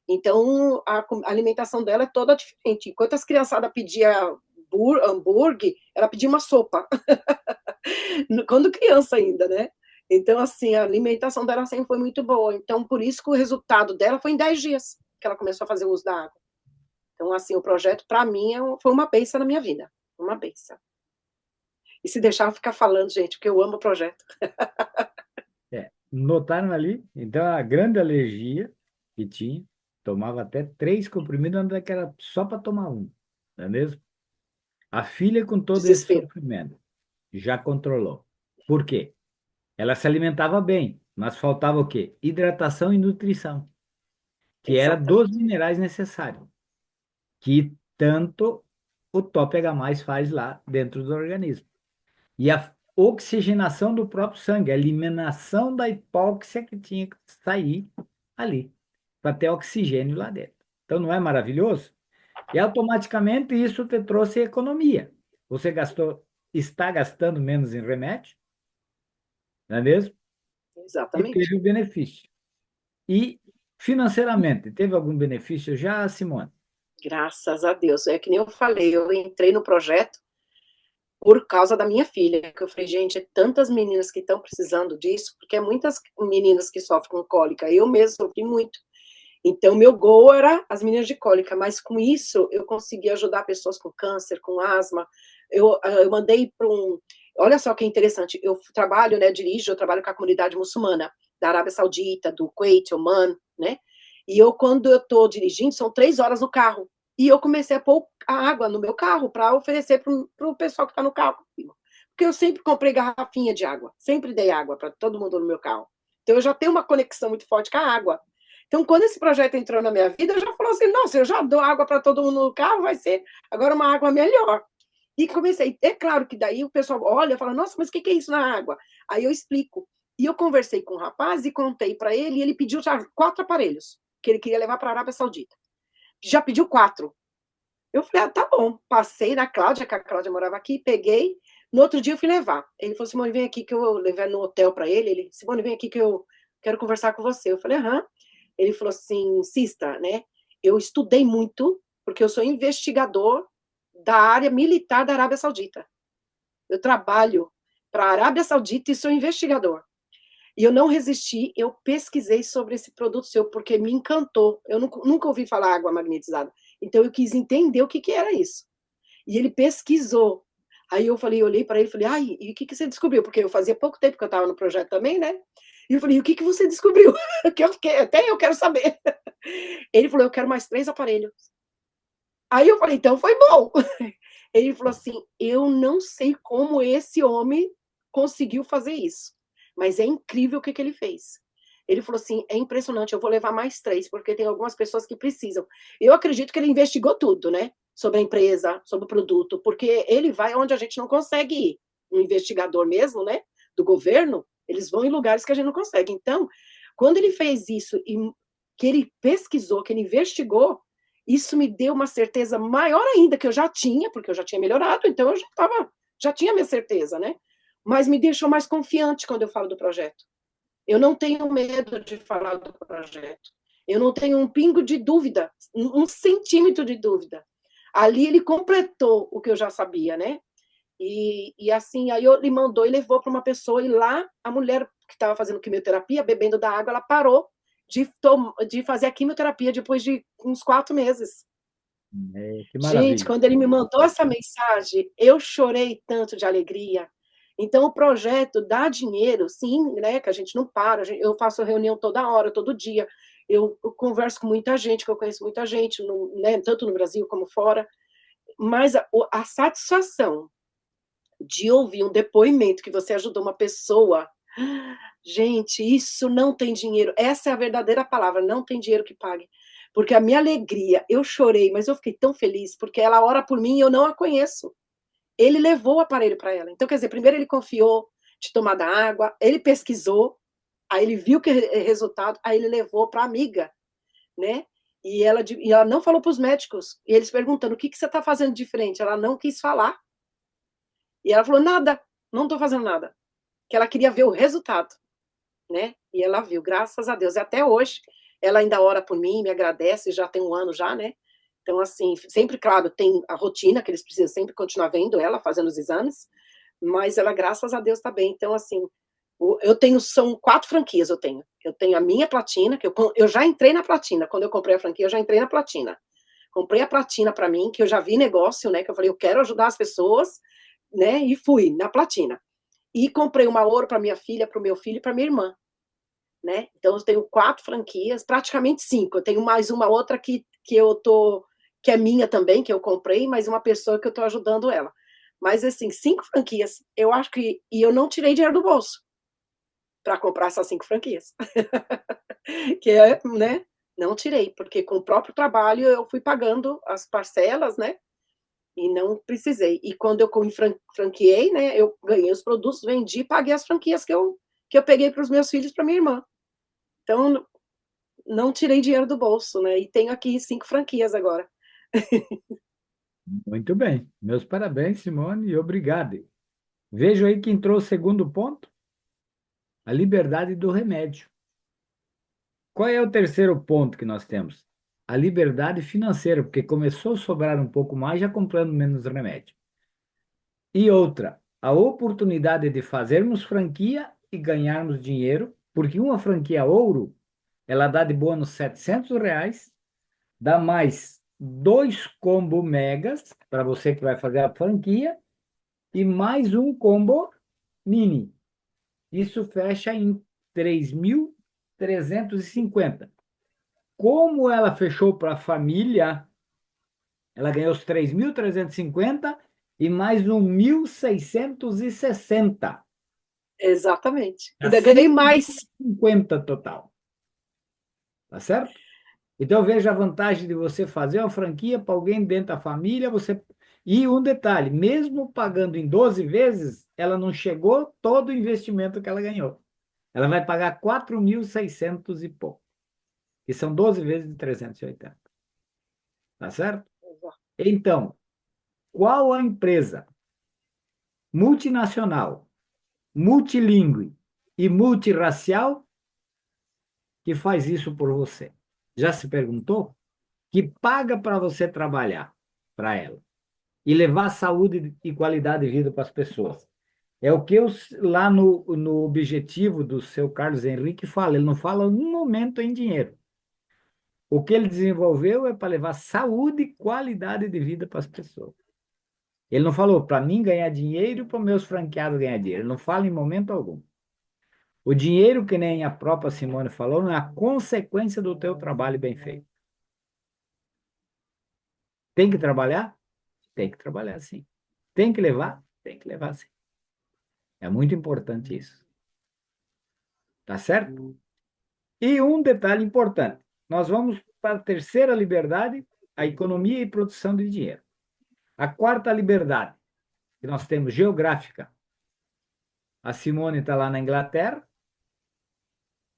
Então a alimentação dela é toda diferente. Enquanto as criançadas pediam hambúrguer, ela pedia uma sopa. Quando criança ainda, né? Então, assim, a alimentação dela sempre foi muito boa. Então, por isso que o resultado dela foi em 10 dias que ela começou a fazer o uso da água. Então, assim, o projeto, para mim, foi uma bênção na minha vida. Uma bênção. E se deixar eu ficar falando, gente, porque eu amo o projeto. Notaram ali? Então, a grande alergia que tinha, tomava até 3 comprimidos, ainda que era só para tomar um, não é mesmo? A filha, com todo esse Desespero. sofrimento, já controlou. Por quê? Ela se alimentava bem, mas faltava o quê? Hidratação e nutrição, que era dos Exatamente. minerais necessários, que tanto o Top H+ faz lá dentro do organismo. E a oxigenação do próprio sangue, a eliminação da hipóxia que tinha que sair ali, para ter oxigênio lá dentro. Então, não é maravilhoso? E automaticamente isso te trouxe economia. Você está gastando menos em remédio, não é mesmo? E Exatamente. teve o benefício. E financeiramente, teve algum benefício já, Simone? Graças a Deus. É que nem eu falei, eu entrei no projeto por causa da minha filha, que eu falei, gente, é tantas meninas que estão precisando disso, porque é muitas meninas que sofrem com cólica. Eu mesma sofri muito. Então, meu gol era as meninas de cólica, mas com isso eu consegui ajudar pessoas com câncer, com asma. Eu mandei para um. Olha só que interessante, eu trabalho, né, eu trabalho com a comunidade muçulmana da Arábia Saudita, do Kuwait, Oman, né? E quando eu estou dirigindo, são 3 horas no carro. E eu comecei a pôr a água no meu carro para oferecer para o pessoal que está no carro comigo. Porque eu sempre comprei garrafinha de água, sempre dei água para todo mundo no meu carro. Então eu já tenho uma conexão muito forte com a água. Então, quando esse projeto entrou na minha vida, eu já falou assim, nossa, eu já dou água para todo mundo no carro, vai ser agora uma água melhor. E comecei, é claro que daí o pessoal olha e fala, nossa, mas o que é isso na água? Aí eu explico. E eu conversei com o rapaz e contei para ele, e ele pediu já 4 aparelhos, que ele queria levar para a Arábia Saudita. Já pediu 4. Eu falei, tá bom. Passei na Cláudia, que a Cláudia morava aqui, peguei. No outro dia eu fui levar. Ele falou, Simone, vem aqui que eu levei no hotel para ele. Ele, Simone, vem aqui que eu quero conversar com você. Eu falei, aham. Ele falou assim, Sista, né? Eu estudei muito, porque eu sou investigador da área militar da Arábia Saudita. Eu trabalho para a Arábia Saudita e sou investigador. E eu não resisti, eu pesquisei sobre esse produto seu, porque me encantou. Eu nunca ouvi falar água magnetizada. Então eu quis entender o que era isso. E ele pesquisou. Aí eu falei, olhei para ele e falei, ai, e o que você descobriu? Porque eu fazia pouco tempo que eu estava no projeto também, né? E eu falei, o que você descobriu? Até eu quero saber. Ele falou, eu quero mais 3 aparelhos. Aí eu falei, então foi bom. Ele falou assim, eu não sei como esse homem conseguiu fazer isso, mas é incrível o que ele fez. Ele falou assim, é impressionante, eu vou levar mais 3, porque tem algumas pessoas que precisam. Eu acredito que ele investigou tudo, né? Sobre a empresa, sobre o produto, porque ele vai onde a gente não consegue ir. Um investigador mesmo, né? Do governo, eles vão em lugares que a gente não consegue. Então, quando ele fez isso, e que ele pesquisou, que ele investigou, isso me deu uma certeza maior ainda, que eu já tinha, porque eu já tinha melhorado, então eu já tinha minha certeza, né? Mas me deixou mais confiante quando eu falo do projeto. Eu não tenho medo de falar do projeto. Eu não tenho um pingo de dúvida, um centímetro de dúvida. Ali ele completou o que eu já sabia, né? E assim, aí ele mandou e levou para uma pessoa, e lá a mulher que estava fazendo quimioterapia, bebendo da água, ela parou de fazer a quimioterapia depois de uns 4 meses. Que Gente, maravilha. quando ele me mandou essa mensagem, eu chorei tanto de alegria. Então, o projeto dá dinheiro, sim, né? Que a gente não para. Eu faço reunião toda hora, todo dia. Eu converso com muita gente, que eu conheço muita gente, né, tanto no Brasil como fora. Mas a satisfação de ouvir um depoimento que você ajudou uma pessoa, gente, isso não tem dinheiro. Essa é a verdadeira palavra, não tem dinheiro que pague. Porque a minha alegria, eu chorei, mas eu fiquei tão feliz, porque ela ora por mim e eu não a conheço. Ele levou o aparelho para ela. Então, quer dizer, primeiro ele confiou de tomar da água, ele pesquisou, aí ele viu que resultado, aí ele levou para a amiga, né? E ela não falou para os médicos. E eles perguntando, o que você está fazendo diferente? Ela não quis falar. E ela falou, nada, não estou fazendo nada. que ela queria ver o resultado, né? E ela viu, graças a Deus. E até hoje, ela ainda ora por mim, me agradece, já tem um ano já, né? Então, assim, sempre, claro, tem a rotina que eles precisam sempre continuar vendo ela, fazendo os exames, mas ela, graças a Deus, está bem. Então, assim, eu tenho, são 4 franquias eu tenho. Eu tenho a minha platina, que eu já entrei na platina. Quando eu comprei a franquia, eu já entrei na platina. Comprei a platina para mim, que eu já vi negócio, né? Que eu falei, eu quero ajudar as pessoas, né? E fui na platina. E comprei uma ouro para minha filha, para o meu filho e para minha irmã, né? Então eu tenho 4 franquias, praticamente 5. Eu tenho mais uma outra que eu tô, que é minha também, que eu comprei, mas uma pessoa que eu tô ajudando ela. Mas assim, 5 franquias, eu acho que, e eu não tirei dinheiro do bolso para comprar essas 5 franquias. Que é, né? Não tirei, porque com o próprio trabalho eu fui pagando as parcelas, né? E não precisei. E quando eu franqueei, né? Eu ganhei os produtos, vendi e paguei as franquias que eu peguei para os meus filhos e para minha irmã. Então, não tirei dinheiro do bolso, né? E tenho aqui 5 franquias agora. Muito bem. Meus parabéns, Simone, e obrigado. Vejo aí que entrou o segundo ponto, a liberdade do remédio. Qual é o terceiro ponto que nós temos? A liberdade financeira, porque começou a sobrar um pouco mais, já comprando menos remédio. E outra, a oportunidade de fazermos franquia e ganharmos dinheiro, porque uma franquia ouro, ela dá de bônus R$ 700, dá mais 2 combo megas para você que vai fazer a franquia e mais um combo mini. Isso fecha em 3.350. Como ela fechou para a família, ela ganhou os 3.350 e mais um 1.660. Exatamente. Dá Ainda ganhei mais. 50 total. Tá certo? Então veja a vantagem de você fazer uma franquia para alguém dentro da família, você. E um detalhe, mesmo pagando em 12 vezes, ela não chegou todo o investimento que ela ganhou. Ela vai pagar 4.600 e pouco, que são 12 vezes de 380. Tá certo? Então, qual a empresa multinacional, multilingüe e multirracial que faz isso por você? Já se perguntou? Que paga para você trabalhar para ela e levar saúde e qualidade de vida para as pessoas. É o que eu, lá no objetivo do seu Carlos Henrique fala. Ele não fala um momento em dinheiro. O que ele desenvolveu é para levar saúde e qualidade de vida para as pessoas. Ele não falou para mim ganhar dinheiro e para meus franqueados ganhar dinheiro. Ele não fala em momento algum. O dinheiro, que nem a própria Simone falou, não é a consequência do teu trabalho bem feito. Tem que trabalhar? Tem que trabalhar, sim. Tem que levar? Tem que levar, sim. É muito importante isso. Tá certo? E um detalhe importante. Nós vamos para a terceira liberdade, a economia e produção de dinheiro. A quarta liberdade, que nós temos geográfica. A Simone está lá na Inglaterra.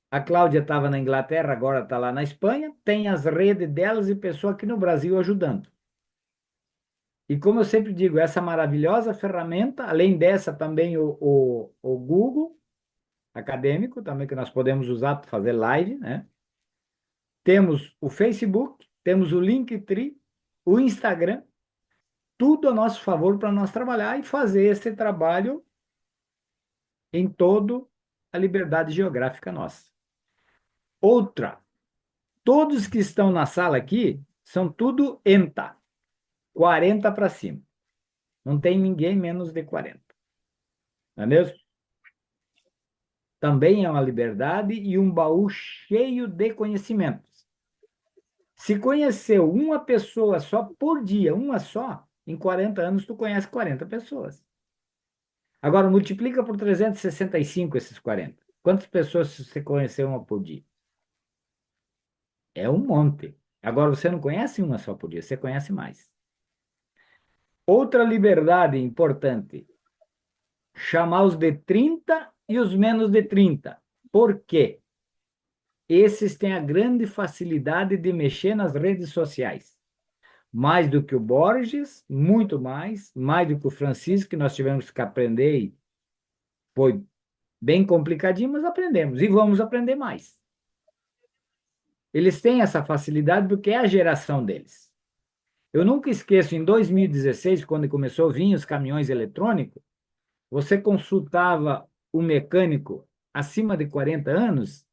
A Cláudia estava na Inglaterra, agora está lá na Espanha. Tem as redes delas e pessoa aqui no Brasil ajudando. E como eu sempre digo, essa maravilhosa ferramenta, além dessa também o Google acadêmico, também que nós podemos usar para fazer live, né? Temos o Facebook, temos o Linktree, o Instagram, tudo a nosso favor para nós trabalhar e fazer esse trabalho em toda a liberdade geográfica nossa. Outra, todos que estão na sala aqui são tudo ENTA, 40 para cima. Não tem ninguém menos de 40. Não é mesmo? Também é uma liberdade e um baú cheio de conhecimentos. Se conheceu uma pessoa só por dia, uma só, em 40 anos tu conhece 40 pessoas. Agora, multiplica por 365 esses 40. Quantas pessoas você conheceu uma por dia? É um monte. Agora, você não conhece uma só por dia, você conhece mais. Outra liberdade importante, chamar os de 30 e os menos de 30. Por quê? Esses têm a grande facilidade de mexer nas redes sociais. Mais do que o Borges, muito mais do que o Francisco, que nós tivemos que aprender, e foi Bem complicadinho, mas aprendemos e vamos aprender mais. Eles têm essa facilidade porque é a geração deles. Eu nunca esqueço, em 2016, quando começou a vir os caminhões eletrônicos, você consultava o mecânico acima de 40 anos,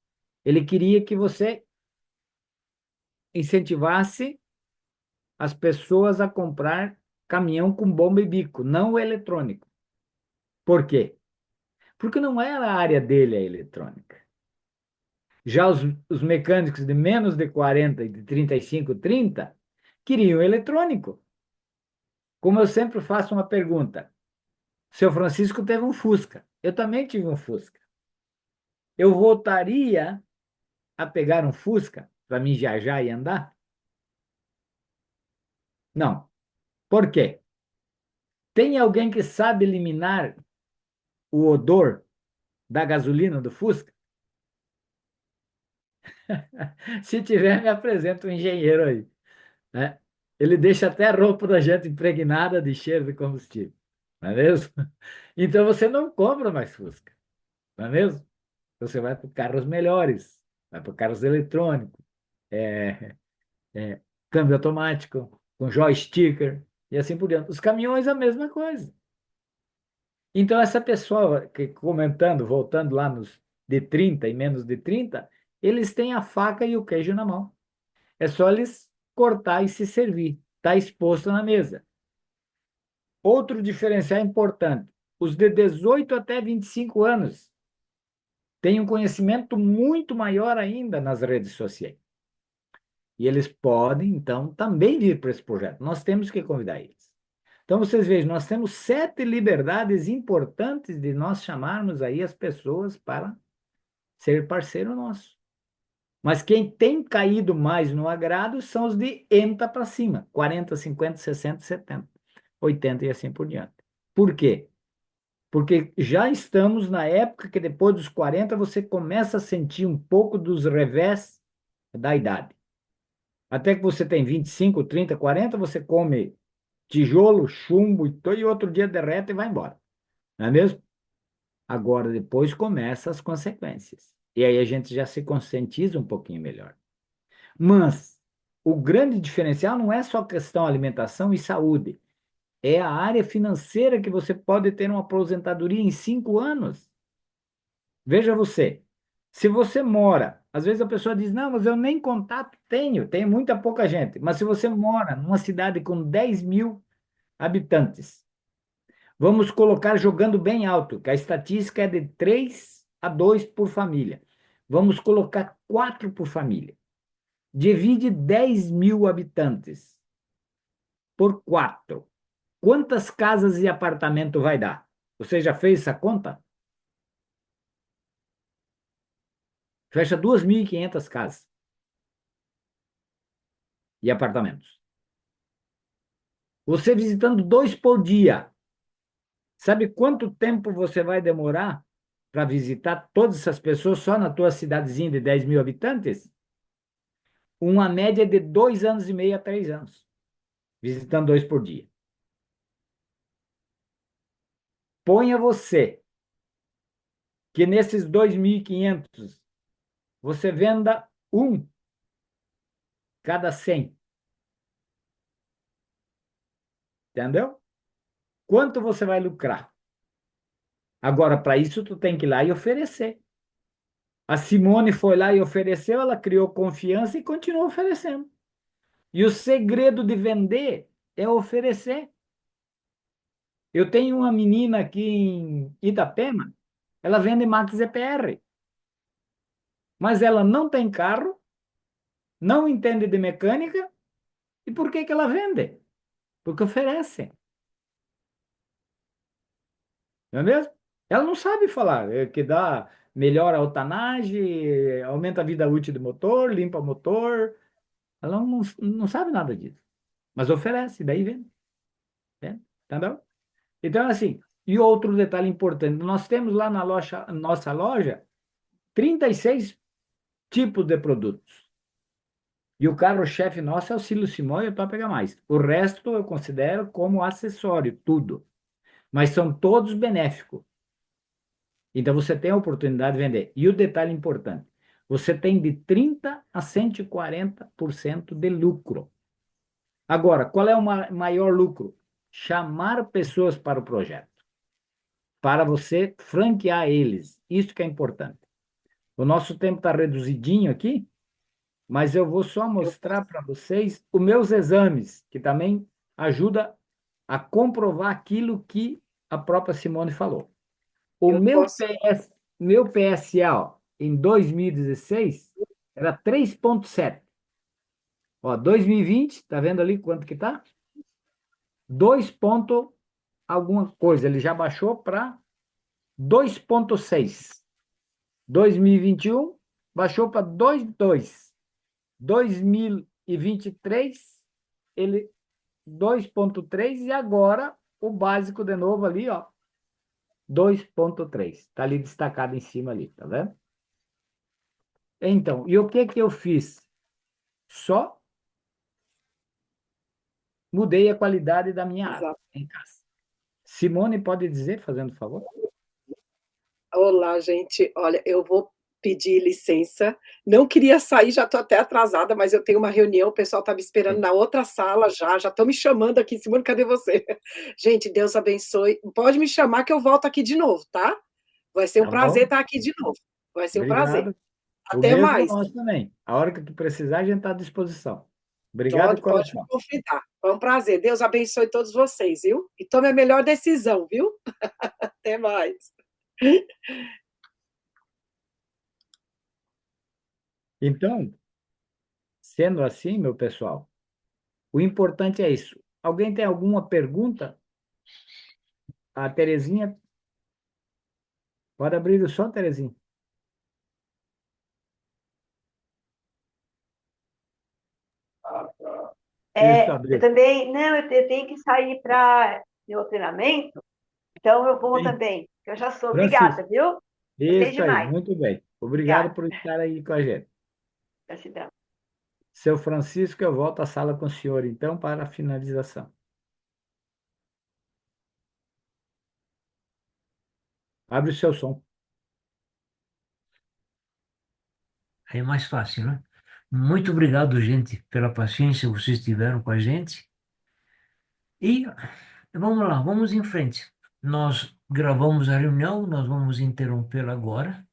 ele queria que você incentivasse as pessoas a comprar caminhão com bomba e bico, não o eletrônico. Por quê? Porque não era a área dele a eletrônica. Já os mecânicos de menos de 40 e de 35, 30 queriam eletrônico. Como eu sempre faço uma pergunta, seu Francisco teve um Fusca, eu também tive um Fusca. Eu voltaria a pegar um Fusca para me viajar e andar? Não. Por quê? Tem alguém que sabe eliminar o odor da gasolina do Fusca? Se tiver, me apresenta um engenheiro aí, né? Ele deixa até a roupa da gente impregnada de cheiro de combustível, não é mesmo? Então você não compra mais Fusca, não é mesmo? Você vai para carros melhores, vai para carros eletrônicos, é, é, câmbio automático, com joystick e assim por diante. Os caminhões, a mesma coisa. Então, essa pessoa que comentando, voltando lá nos de 30 e menos de 30, eles têm a faca e o queijo na mão. É só eles cortar e se servir. Está exposto na mesa. Outro diferencial importante: os de 18 até 25 anos têm um conhecimento muito maior ainda nas redes sociais. E eles podem, então, também vir para esse projeto. Nós temos que convidar eles. Então, vocês vejam, nós temos 7 liberdades importantes de nós chamarmos aí as pessoas para ser parceiro nosso. Mas quem tem caído mais no agrado são os de enta para cima, 40, 50, 60, 70, 80 e assim por diante. Por quê? Porque já estamos na época que depois dos 40 você começa a sentir um pouco dos revés da idade. Até que você tem 25, 30, 40, você come tijolo, chumbo e outro dia derrete e vai embora. Não é mesmo? Agora, depois começam as consequências. E aí a gente já se conscientiza um pouquinho melhor. Mas o grande diferencial não é só questão alimentação e saúde. É a área financeira que você pode ter uma aposentadoria em 5 anos. Veja você, se você mora, às vezes a pessoa diz, não, mas eu nem contato tenho muita pouca gente. Mas se você mora numa cidade com 10 mil habitantes, vamos colocar jogando bem alto, que a estatística é de 3 a 2 por família. Vamos colocar 4 por família. Divide 10 mil habitantes por 4. Quantas casas e apartamento vai dar? Você já fez essa conta? Fecha 2.500 casas e apartamentos. Você visitando 2 por dia. Sabe quanto tempo você vai demorar para visitar todas essas pessoas só na tua cidadezinha de 10 mil habitantes? Uma média de 2 anos e meio a 3 anos, visitando 2 por dia. Ponha você que nesses 2.500 você venda um cada 100. Entendeu? Quanto você vai lucrar? Agora, para isso, tu tem que ir lá e oferecer. A Simone foi lá e ofereceu, ela criou confiança e continuou oferecendo. E o segredo de vender é oferecer. Eu tenho uma menina aqui em Itapema, ela vende Max EPR, mas ela não tem carro, não entende de mecânica, e por que que ela vende? Porque oferece. Não é mesmo? Ela não sabe falar, que dá, melhora a altanagem, aumenta a vida útil do motor, limpa o motor. Ela não sabe nada disso. Mas oferece, daí vende. Né? Entendeu? Então, assim, e outro detalhe importante, nós temos lá na loja, nossa loja, 36 tipos de produtos. E o carro-chefe nosso é o Silo Simão e o Top Mais. O resto eu considero como acessório, tudo. Mas são todos benéficos. Então você tem a oportunidade de vender. E o detalhe importante, você tem de 30 a 140% de lucro. Agora, qual é o maior lucro? Chamar pessoas para o projeto, para você franquear eles. Isso que é importante. O nosso tempo está reduzidinho aqui, mas eu vou só Eu, mostrar para vocês os meus exames, que também ajuda a comprovar aquilo que a própria Simone falou. O eu meu posso. PS, meu PSA, ó, em 2016 era 3,7. Ó, 2020, tá vendo ali quanto que tá? 2 ponto alguma coisa, ele já baixou para 2,6. 2021 baixou para 2,2. 2023 ele 2,3 e agora o básico de novo ali, ó, 2,3. Tá ali destacado em cima ali, tá vendo? Então, e o que que eu fiz? Só mudei a qualidade da minha água Exato. em casa. Simone pode dizer, fazendo favor? Olá, gente. Olha, eu vou pedir licença. Não queria sair, já estou até atrasada, mas eu tenho uma reunião, o pessoal está me esperando Sim. na outra sala já estão me chamando aqui. Simone, cadê você? Gente, Deus abençoe. Pode me chamar que eu volto aqui de novo, tá? Vai ser um Tá prazer bom? estar aqui de novo. Vai ser um prazer. Obrigado. O Até mesmo mais. nós também. A hora que tu precisar, a gente está à disposição. Obrigado de Pode me coração. convidar. Foi um prazer. Deus abençoe todos vocês, viu? E tome a melhor decisão, viu? Até mais. Então, sendo assim, meu pessoal, o importante é isso. Alguém tem alguma pergunta? A Terezinha, pode abrir o som, Terezinha. Isso, Eu abriu. também, não, eu tenho que sair para meu treinamento, então eu vou Sim. também. Eu já sou. Obrigada, Francisco. viu? Gostei Isso aí, demais. muito bem. Obrigado Obrigada. por estar aí com a gente. Gratidão. Seu Francisco, eu volto à sala com o senhor, então, para a finalização. Abre o seu som. Aí é mais fácil, né? Muito obrigado, gente, pela paciência que vocês tiveram com a gente. E vamos lá, vamos em frente. Nós gravamos a reunião, nós vamos interrompê-la agora.